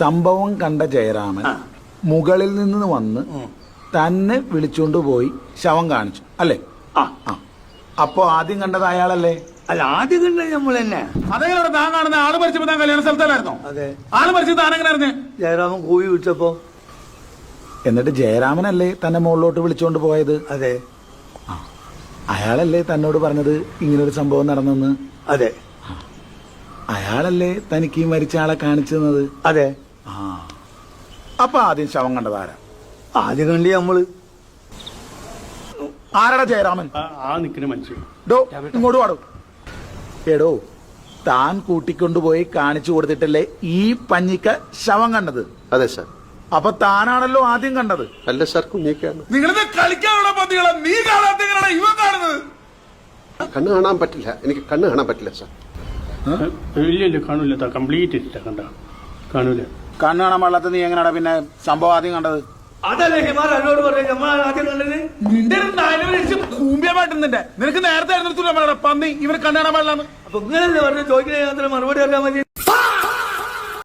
സംഭവം കണ്ട ജയരാമൻ മുകളിൽ നിന്ന് വന്ന് തന്നെ വിളിച്ചുകൊണ്ട് പോയി ശവം കാണിച്ചു അല്ലേ? അപ്പൊ ആദ്യം കണ്ടത് അയാളല്ലേ? അല്ല, ആദ്യം കണ്ടത് നമ്മൾ തന്നെ. അതെങ്ങനെ താൻ കാണുന്ന ആള് മരിച്ചപ്പോ താൻ കല്യാണ സ്ഥലത്തല്ലായിരുന്നോ? അതെ. ആള് മരിച്ചത് താനെങ്ങനെ അറിഞ്ഞേ? ജയരാമൻ കൂവി വിളിച്ചപ്പോ. എന്നിട്ട് ജയരാമനല്ലേ തന്നെ മുകളിലോട്ട് വിളിച്ചോണ്ട് പോയത്? അതെ. അയാളല്ലേ തന്നോട് പറഞ്ഞത് ഇങ്ങനൊരു സംഭവം നടന്നെന്ന്? അതെ. അയാളല്ലേ തനിക്ക് ഈ മരിച്ച ആളെ കാണിച്ചു തന്നത്? അതെ. അപ്പൊ ആദ്യം ശവം കണ്ടത് ആരാ? ആദ്യം കണ്ടി നമ്മള്. ആരാടാ ജയരാമൻ? നിൽക്കുന്ന മനുഷ്യൻ. ഇങ്ങോട്ട് പാടും. എടോ, താൻ കൂട്ടിക്കൊണ്ടുപോയി കാണിച്ചു കൊടുത്തിട്ടല്ലേ ഈ പഞ്ഞിക്ക ശവം കണ്ടത്? അതെ സാർ. അപ്പൊ താനാണല്ലോ ആദ്യം കണ്ടത്? അല്ല സാർ, കുഞ്ഞിക്കാണ്. നിങ്ങളിത് കളിക്കാനുള്ള പന്തികളെ നീ കാണാത്ത ഇവൻ കാണുന്നത്. കണ്ണ് കാണാൻ പറ്റില്ല, എനിക്ക് കണ്ണ് കാണാൻ പറ്റില്ല സാർ. ഇല്ല, കാണൂല. കംപ്ലീറ്റ് ഇല്ല, കാണൂല. കണ്ണ് കാണാൻ പാടില്ലാത്ത നീ എങ്ങനെയാടാ പിന്നെ സംഭവം ആദ്യം കണ്ടത്? അതല്ലേ ഹിമാർ എന്നോട് പറഞ്ഞു നമ്മൾ ആദ്യം കണ്ടത്. നിന്റെ കൂമ്പിയമായിട്ടുന്നുണ്ട്. നിനക്ക് നേരത്തെ പന്നി ഇവന് കണ്ണു കാണാൻ പാടില്ലാന്ന്. അപ്പൊ ഇങ്ങനല്ലേ പറഞ്ഞു ചോദിക്കുന്ന മറുപടി അറിയാൻ മതി.